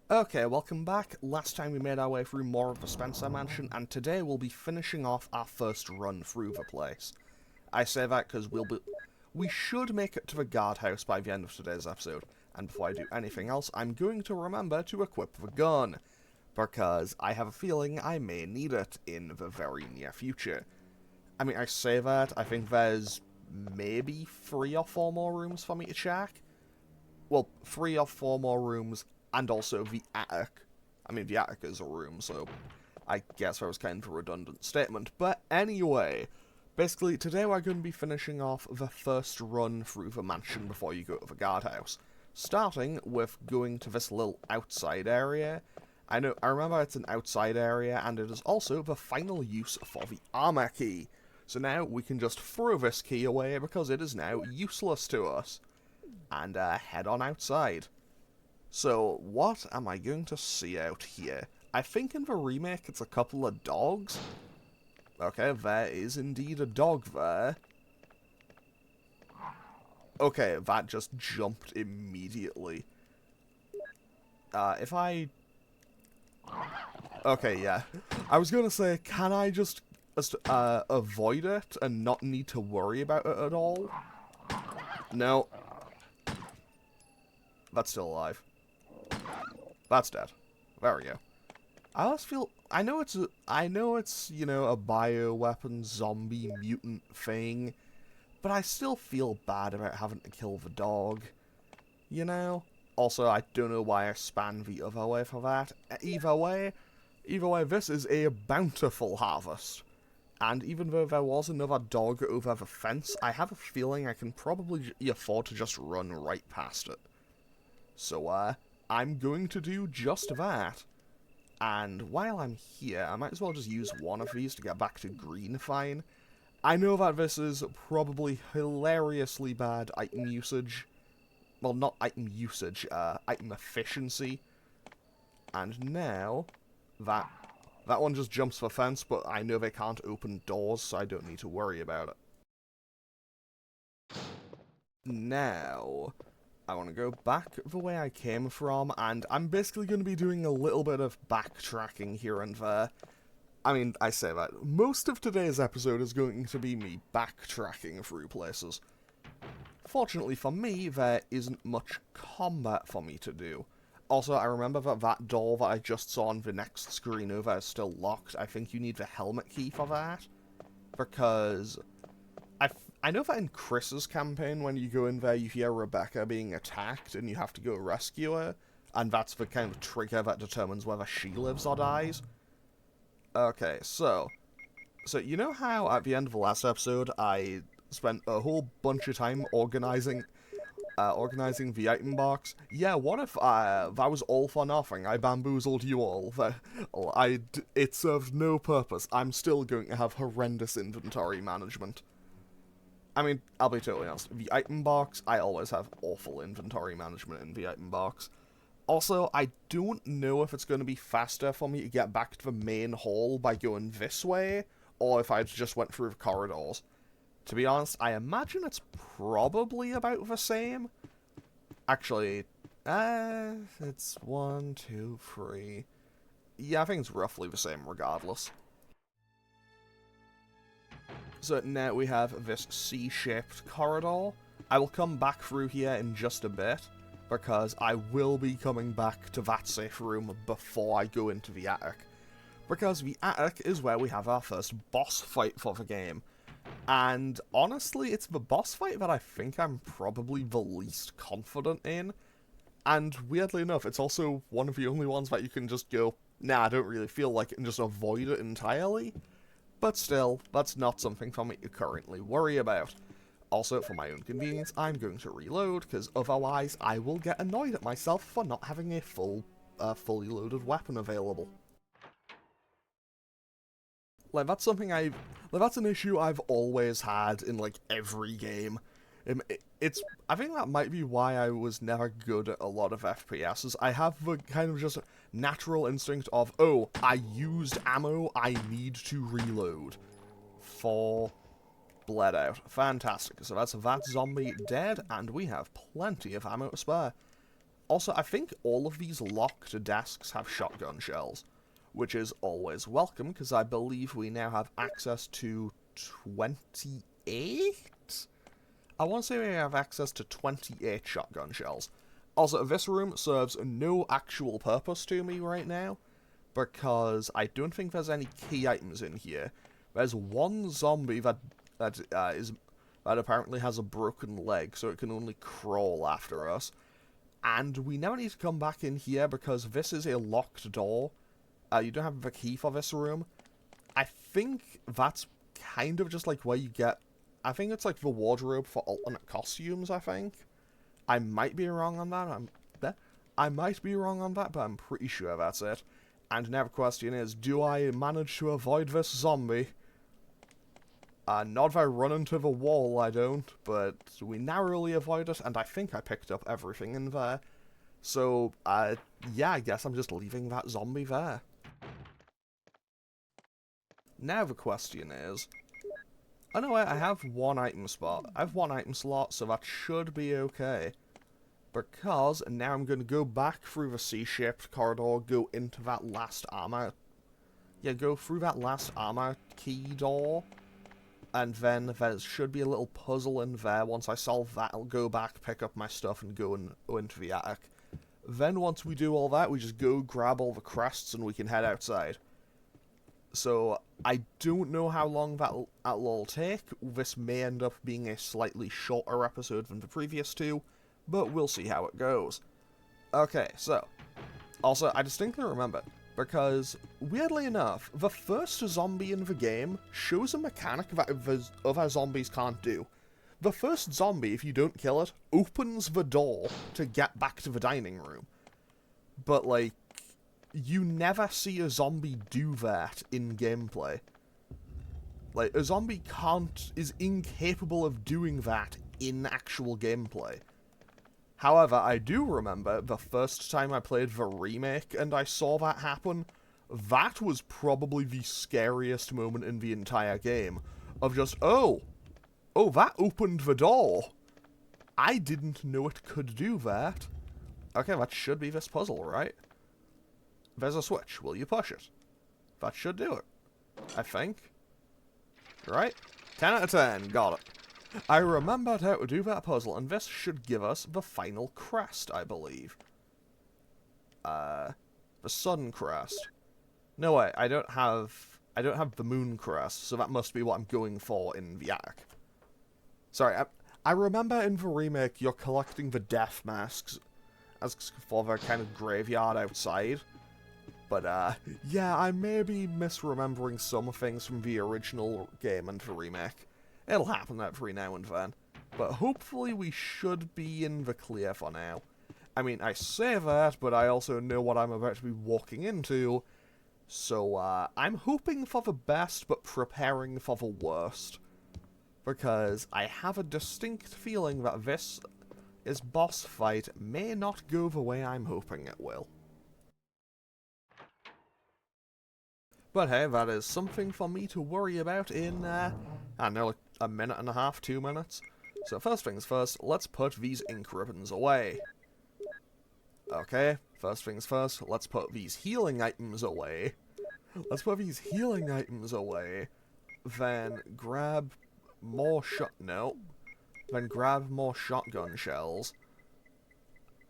Okay, welcome back. Last time we made our way through more of the Spencer Mansion, and today we'll be finishing off our first run through the place. I say that because we should make it to the Guardhouse by the end of today's episode, and before I do anything else, I'm going to remember to equip the gun, because I have a feeling I may need it in the very near future. I mean, I say that, I think there's maybe 3 or 4 more rooms for me to check. Well, 3 or 4 more rooms, and also the attic. I mean, the attic is a room, so I guess that was kind of a redundant statement. But anyway, basically, today we're going to be finishing off the first run through the mansion before you go to the guardhouse. Starting with going to this little outside area. I remember it's an outside area, and it is also the final use for the armor key. So now we can just throw this key away because it is now useless to us. And head on outside. So, what am I going to see out here? I think in the remake it's a couple of dogs. Okay, there is indeed a dog there. Okay, that just jumped immediately. Okay, yeah. I was gonna say, can I just avoid it and not need to worry about it at all? No. That's still alive. That's dead. There we go. I always feel... I know it's, you know, a bioweapon zombie mutant thing, but I still feel bad about having to kill the dog. You know? Also, I don't know why I span the other way for that. Either way, this is a bountiful harvest. And even though there was another dog over the fence, I have a feeling I can probably afford to just run right past it. So, I'm going to do just that. And while I'm here, I might as well just use one of these to get back to green fine. I know that this is probably hilariously bad item usage. Well, not item usage, item efficiency. And now, that one just jumps the fence, but I know they can't open doors, so I don't need to worry about it. Now, I want to go back the way I came from, and I'm basically going to be doing a little bit of backtracking here and there. I mean, I say that. Most of today's episode is going to be me backtracking through places. Fortunately for me, there isn't much combat for me to do. Also, I remember that door that I just saw on the next screen over is still locked. I think you need the helmet key for that. Because I know that in Chris's campaign, when you go in there, you hear Rebecca being attacked, and you have to go rescue her, and that's the kind of trigger that determines whether she lives or dies. Okay, so you know how at the end of the last episode, I spent a whole bunch of time organizing the item box? Yeah, what if that was all for nothing? I bamboozled you all. It served no purpose. I'm still going to have horrendous inventory management. I mean, I'll be totally honest, the item box, I always have awful inventory management in the item box. Also, I don't know if it's going to be faster for me to get back to the main hall by going this way, or if I just went through the corridors. To be honest, I imagine it's probably about the same. Actually, it's 1, 2, 3... Yeah, I think it's roughly the same regardless. So now we have this C-shaped corridor. I will come back through here in just a bit, because I will be coming back to that safe room before I go into the attic. Because the attic is where we have our first boss fight for the game. And honestly, it's the boss fight that I think I'm probably the least confident in. And weirdly enough, it's also one of the only ones that you can just go, nah, I don't really feel like it, and just avoid it entirely. But still, that's not something for me to currently worry about. Also, for my own convenience, I'm going to reload, because otherwise I will get annoyed at myself for not having a fully loaded weapon available. Like, that's an issue I've always had in, like, every game. I think that might be why I was never good at a lot of FPSs. I have the kind of just natural instinct of, oh, I used ammo, I need to reload. Bled out. Fantastic. So that's that zombie dead, and we have plenty of ammo to spare. Also, I think all of these locked desks have shotgun shells, which is always welcome, because I believe we now have access to 28? I want to say we have access to 28 shotgun shells. Also, this room serves no actual purpose to me right now, because I don't think there's any key items in here. There's one zombie that apparently has a broken leg, so it can only crawl after us. And we now need to come back in here because this is a locked door. You don't have the key for this room. I think that's kind of just like where you get... I think it's like the wardrobe for alternate costumes, I think. I might be wrong on that. I might be wrong on that, but I'm pretty sure that's it. And now the question is, do I manage to avoid this zombie? Not if I run into the wall, I don't, but we narrowly avoid it, and I think I picked up everything in there. So, yeah, I guess I'm just leaving that zombie there. Now the question is... Oh no, wait, I have one item spot. I have one item slot, so that should be okay. Because now I'm going to go back through the C-shaped corridor, go into that last armor... Yeah, go through that last armor key door. And then there should be a little puzzle in there. Once I solve that, I'll go back, pick up my stuff, and go into the attic. Then once we do all that, we just go grab all the crests and we can head outside. So, I don't know how long that'll all take. This may end up being a slightly shorter episode than the previous two, but we'll see how it goes. Okay, so... Also, I distinctly remember... Because, weirdly enough, the first zombie in the game shows a mechanic that other zombies can't do. The first zombie, if you don't kill it, opens the door to get back to the dining room. But, like, you never see a zombie do that in gameplay. Like, a zombie is incapable of doing that in actual gameplay. However, I do remember the first time I played the remake and I saw that happen, that was probably the scariest moment in the entire game. Of just, oh, that opened the door. I didn't know it could do that. Okay, that should be this puzzle, right? There's a switch. Will you push it? That should do it. I think. Right? 10 out of 10. Got it. I remembered how to do that puzzle, and this should give us the final crest, I believe. The sun crest. No way, I don't have the moon crest, so that must be what I'm going for in the attic. Sorry, I remember in the remake you're collecting the death masks as for the kind of graveyard outside. But, yeah, I may be misremembering some things from the original game and the remake. It'll happen every now and then. But hopefully we should be in the clear for now. I mean, I say that, but I also know what I'm about to be walking into. So, I'm hoping for the best, but preparing for the worst. Because I have a distinct feeling that this boss fight may not go the way I'm hoping it will. But hey, that is something for me to worry about in, I don't know, like a minute and a half, 2 minutes. So first things first, let's put these ink ribbons away. Okay, first things first, let's put these healing items away. Let's put these healing items away. Then grab more Then grab more shotgun shells.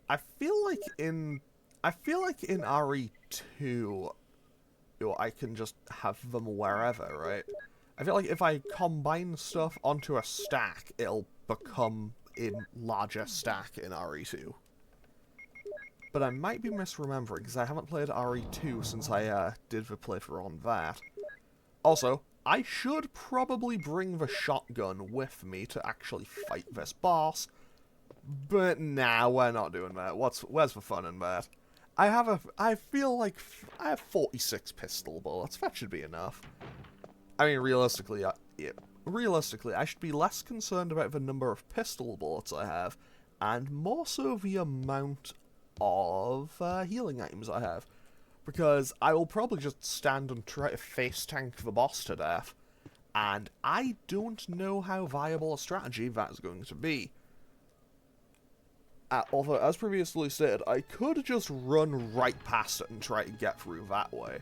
I feel like in RE2... I can just have them wherever, right? I feel like if I combine stuff onto a stack, it'll become a larger stack in RE2. But I might be misremembering, because I haven't played RE2 since I did the playthrough on that. Also, I should probably bring the shotgun with me to actually fight this boss. But nah, we're not doing that. Where's the fun in that? I feel like I have 46 pistol bullets. That should be enough. I mean, realistically, I should be less concerned about the number of pistol bullets I have, and more so the amount of healing items I have. Because I will probably just stand and try to face tank the boss to death, and I don't know how viable a strategy that is going to be. Although, as previously stated, I could just run right past it and try to get through that way.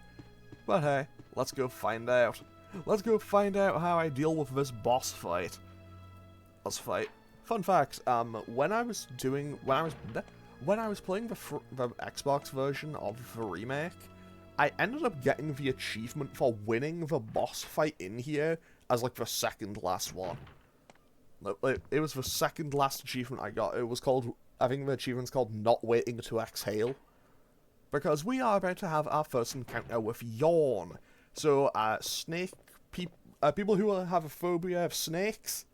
But hey, let's go find out. Let's go find out how I deal with this boss fight. Let's fight. Fun fact, when I was playing the Xbox version of the remake, I ended up getting the achievement for winning the boss fight in here as like the second last one. It was the second last achievement I got. It was called, I think the achievement's called Not Waiting to Exhale. Because we are about to have our first encounter with Yawn. So, people who have a phobia of snakes,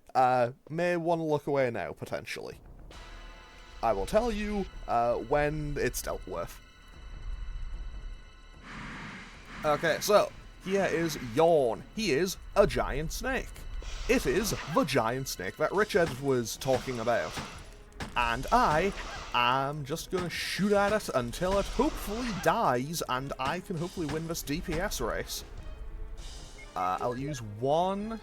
may want to look away now, potentially. I will tell you, when it's dealt with. Okay, so, here is Yawn. He is a giant snake. It is the giant snake that Richard was talking about. And I am just going to shoot at it until it hopefully dies, and I can hopefully win this DPS race. I'll use one.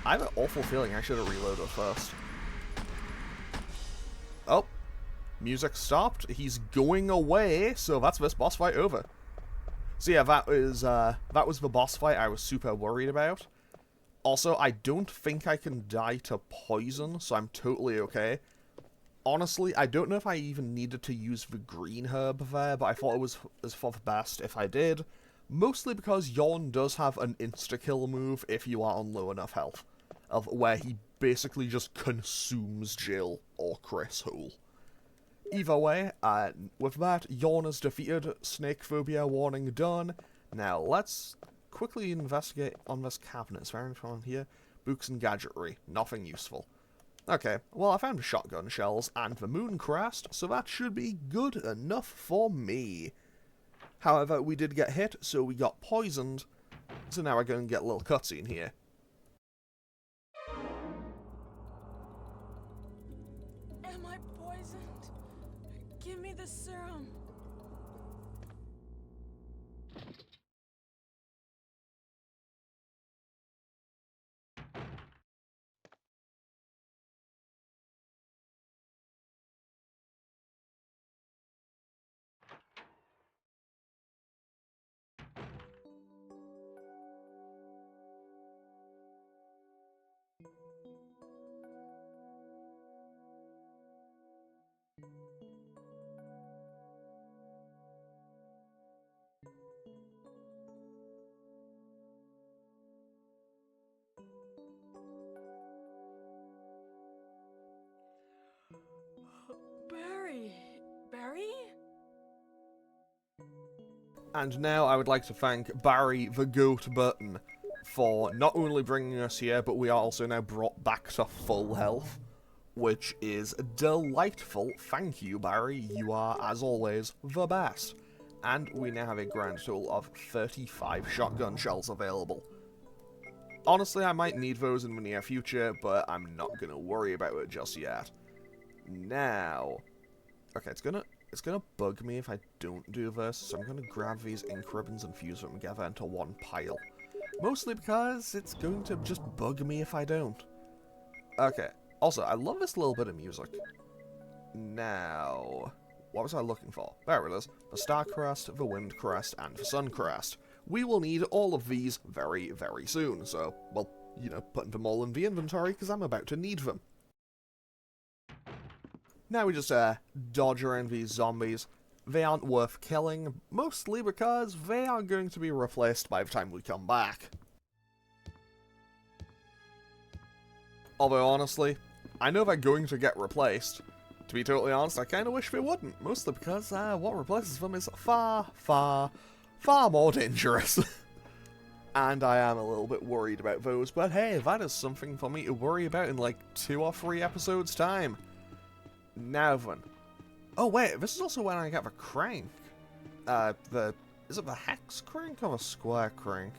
I have an awful feeling I should have reloaded first. Oh. Music stopped. He's going away, so that's this boss fight over. So yeah, that was the boss fight I was super worried about. Also, I don't think I can die to poison, so I'm totally okay. Honestly, I don't know if I even needed to use the green herb there, but I thought it was for the best if I did. Mostly because Yawn does have an insta-kill move if you are on low enough health, of where he basically just consumes Jill or Chris whole. Either way, with that, Yawn is defeated, snake phobia warning done. Now, let's quickly investigate on this cabinet. Is there anything on here? Books and gadgetry. Nothing useful. Okay, well, I found shotgun shells and the moon crest, so that should be good enough for me. However, we did get hit, so we got poisoned, so now we're going to get a little cutscene here. Am I poisoned? Give me the serum. Barry? And now I would like to thank Barry the Goat Burton for not only bringing us here, but we are also now brought back to full health, which is delightful. Thank you, Barry. You are, as always, the best. And we now have a grand total of 35 shotgun shells available. Honestly, I might need those in the near future, but I'm not going to worry about it just yet. Now, okay, it's gonna bug me if I don't do this, so I'm gonna grab these ink ribbons and fuse them together into one pile. Mostly because it's going to just bug me if I don't. Okay, also, I love this little bit of music. Now, what was I looking for? There it is. The Star Crest, the Wind Crest, and the Sun Crest. We will need all of these very, very soon, so, well, you know, putting them all in the inventory because I'm about to need them. Now we just dodge around these zombies. They aren't worth killing, mostly because they are going to be replaced by the time we come back. Although honestly, I know they're going to get replaced. To be totally honest, I kind of wish they wouldn't, mostly because what replaces them is far, far, far more dangerous. And I am a little bit worried about those, but hey, that is something for me to worry about in like 2 or 3 episodes' time. Now then. Oh wait, this is also when I get the crank. Is it the hex crank or the square crank?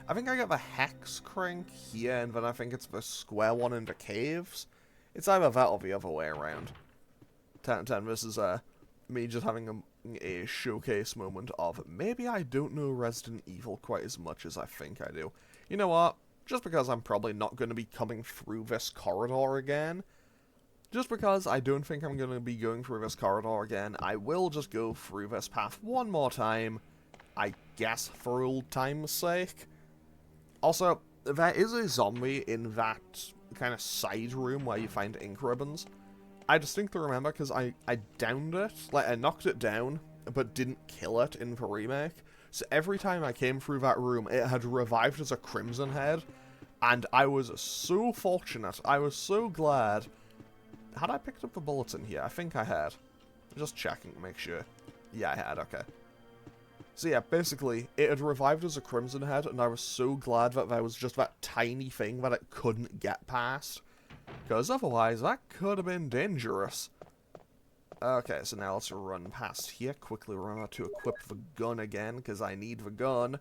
I think I get the hex crank here, and then I think it's the square one in the caves. It's either that or the other way around. 10 10, this is me just having a showcase moment of maybe I don't know Resident Evil quite as much as I think I do. You know what? just because I'm probably not going to be coming through this corridor again. Just because I don't think I'm going to be going through this corridor again, I will just go through this path one more time, I guess for old time's sake. Also, there is a zombie in that kind of side room where you find ink ribbons. I distinctly remember because I downed it, like I knocked it down, but didn't kill it in the remake. So every time I came through that room, it had revived as a Crimson Head, and I was so fortunate, I was so glad. Had I picked up the bullets in here? I think I had. Just checking to make sure. Yeah, I had, okay. So yeah, basically, it had revived as a Crimson Head, and I was so glad that there was just that tiny thing that it couldn't get past. Because otherwise, that could have been dangerous. Okay, so now let's run past here. Quickly remember to equip the gun again, because I need the gun.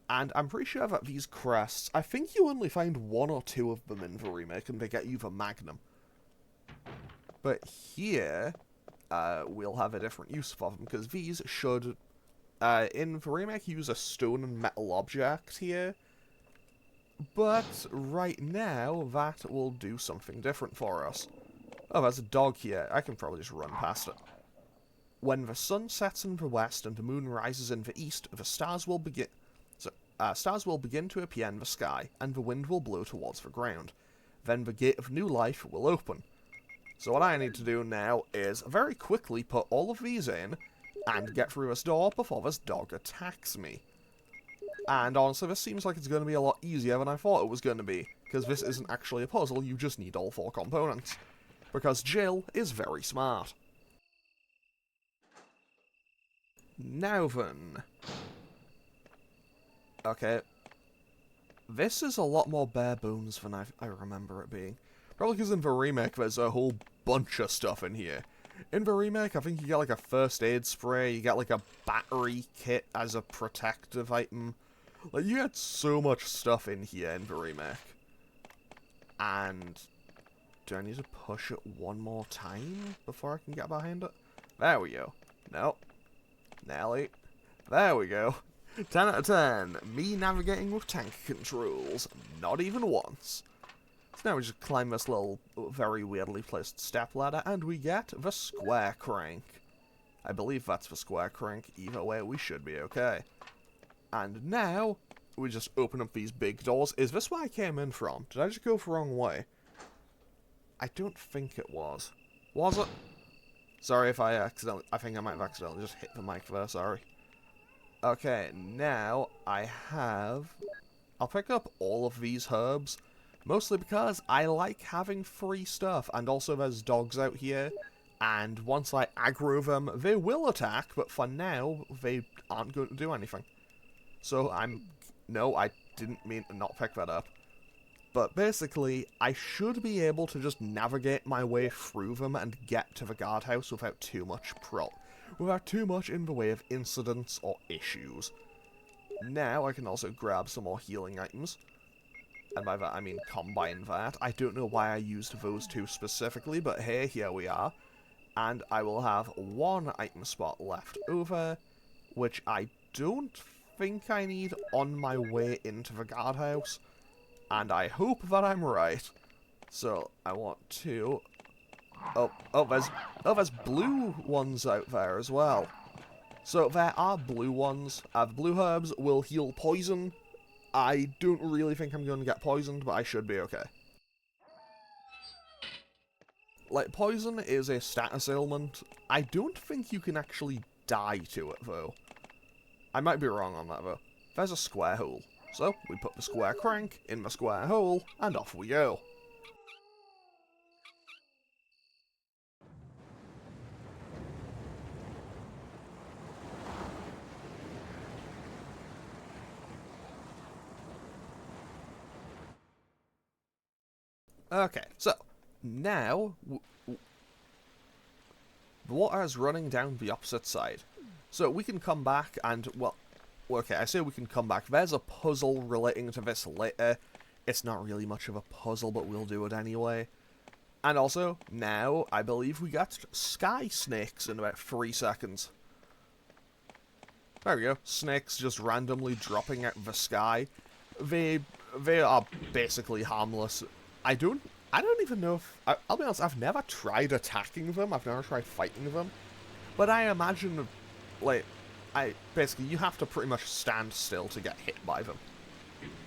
And I'm pretty sure that these crests, I think you only find 1 or 2 of them in the remake, and they get you the Magnum. But here, we'll have a different use for them, because these should, in the remake, use a stone and metal object here. But right now, that will do something different for us. Oh, there's a dog here. I can probably just run past it. When the sun sets in the west and the moon rises in the east, the stars will begin... stars will begin to appear in the sky, and the wind will blow towards the ground. Then the gate of new life will open. So what I need to do now is very quickly put all of these in, and get through this door before this dog attacks me. And honestly, this seems like it's going to be a lot easier than I thought it was going to be, because this isn't actually a puzzle, you just need all 4 components. Because Jill is very smart. Now then. Okay. This is a lot more bare bones than I remember it being. Probably because in the remake there's a whole bunch of stuff in here. In the remake, I think you get like a first aid spray, you get like a battery kit as a protective item. Like, you get so much stuff in here in the remake. And do I need to push it one more time before I can get behind it? There we go. Nope. Nelly. There we go. 10 out of 10. Me navigating with tank controls. Not even once. So now we just climb this little, very weirdly placed step ladder, and we get the square crank. I believe that's the square crank. Either way, we should be okay. And now, we just open up these big doors. Is this where I came in from? Did I just go the wrong way? I don't think it was. Was it? Sorry if I accidentally... I think I might have accidentally just hit the mic there, sorry. Okay, now I have... I'll pick up all of these herbs. Mostly because I like having free stuff. And also there's dogs out here. And once I aggro them, they will attack. But for now, they aren't going to do anything. So no, I didn't mean to not pick that up. But basically, I should be able to just navigate my way through them and get to the guardhouse without too much in the way of incidents or issues. Now I can also grab some more healing items. And by that I mean combine that. I don't know why I used those 2 specifically, but hey, here we are. And I will have 1 item spot left over, which I don't think I need on my way into the guardhouse. And I hope that I'm right. So, I want to... there's blue ones out there as well. So, there are blue ones. The blue herbs will heal poison. I don't really think I'm going to get poisoned, but I should be okay. Like, poison is a status ailment. I don't think you can actually die to it, though. I might be wrong on that, though. There's a square hole. So, we put the square crank in the square hole, and off we go. Okay, so, now, the water is running down the opposite side. So, we can come back and, well, okay, I say we can come back. There's a puzzle relating to this later. It's not really much of a puzzle, but we'll do it anyway. And also, now, I believe we got sky snakes in about 3 seconds. There we go. Snakes just randomly dropping out of the sky. They they are basically harmless. I don't even know if... I'll be honest, I've never tried attacking them, I've never tried fighting them. But I imagine, like, basically, you have to pretty much stand still to get hit by them.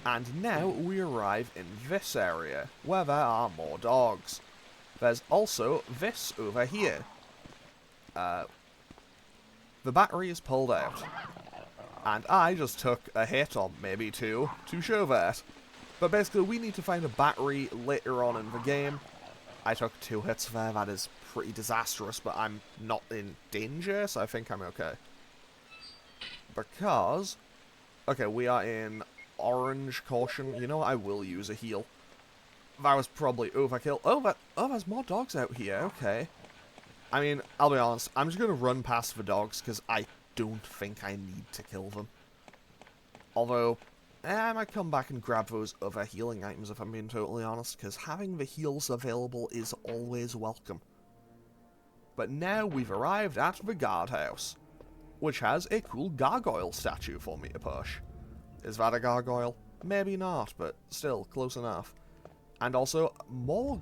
And now we arrive in this area, where there are more dogs. There's also this over here. The battery is pulled out. And I just took a hit, or maybe two, to show that. But basically, we need to find a battery later on in the game. I took 2 hits there, that is pretty disastrous, but I'm not in danger, so I think I'm okay. Because... okay, we are in orange caution. You know what, I will use a heal. That was probably overkill. Oh, there's more dogs out here, okay. I mean, I'll be honest, I'm just going to run past the dogs, because I don't think I need to kill them. Although, I might come back and grab those other healing items if I'm being totally honest, because having the heals available is always welcome. But now we've arrived at the Guardhouse, which has a cool gargoyle statue for me to push. Is that a gargoyle? Maybe not, but still, close enough. And also, more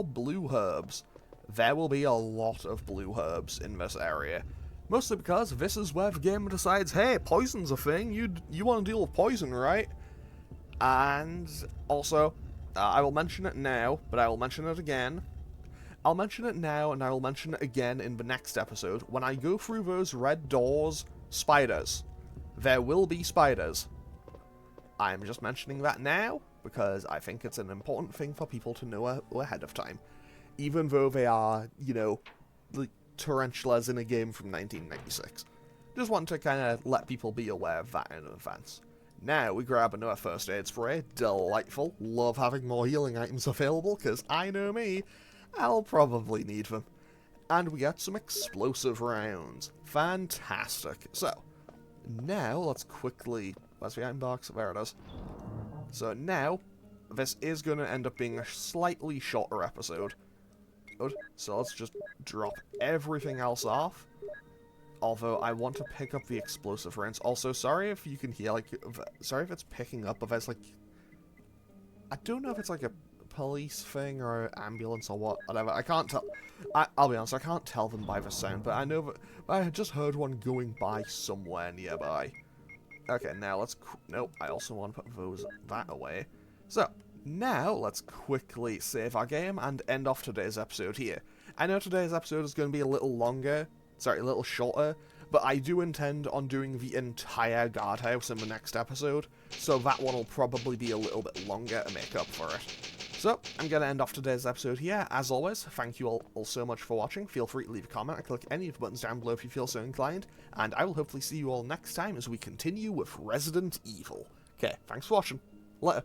blue herbs. There will be a lot of blue herbs in this area. Mostly because this is where the game decides, hey, poison's a thing, you want to deal with poison, right? And also, I will mention it now, but I will mention it again. I'll mention it now, and I will mention it again in the next episode. When I go through those red doors, spiders. There will be spiders. I'm just mentioning that now, because I think it's an important thing for people to know ahead of time. Even though they are, you know, the tarantulas in a game from 1996. Just want to kind of let people be aware of that in advance. Now we grab another first aid spray. Delightful. Love having more healing items available, because I know me, I'll probably need them. And we get some explosive rounds. Fantastic. So, now let's quickly... where's the item box? There it is. So now, this is going to end up being a slightly shorter episode. Good. So let's just drop everything else off. Although I want to pick up the explosive rounds. Also, sorry if you can hear, like, sorry if it's picking up, but there's, like, I don't know if it's, like, a police thing or ambulance or whatever. I can't tell. I'll be honest, I can't tell them by the sound, but I know that I just heard one going by somewhere nearby. Okay, now let's... nope, I also want to put that away. So, now let's quickly save our game and end off today's episode here. I know today's episode is going to be a little longer, sorry, a little shorter, but I do intend on doing the entire guardhouse in the next episode, so that one will probably be a little bit longer to make up for it. So, I'm going to end off today's episode here. As always, thank you all so much for watching. Feel free to leave a comment and click any of the buttons down below if you feel so inclined, and I will hopefully see you all next time as we continue with Resident Evil. Okay, thanks for watching. Later.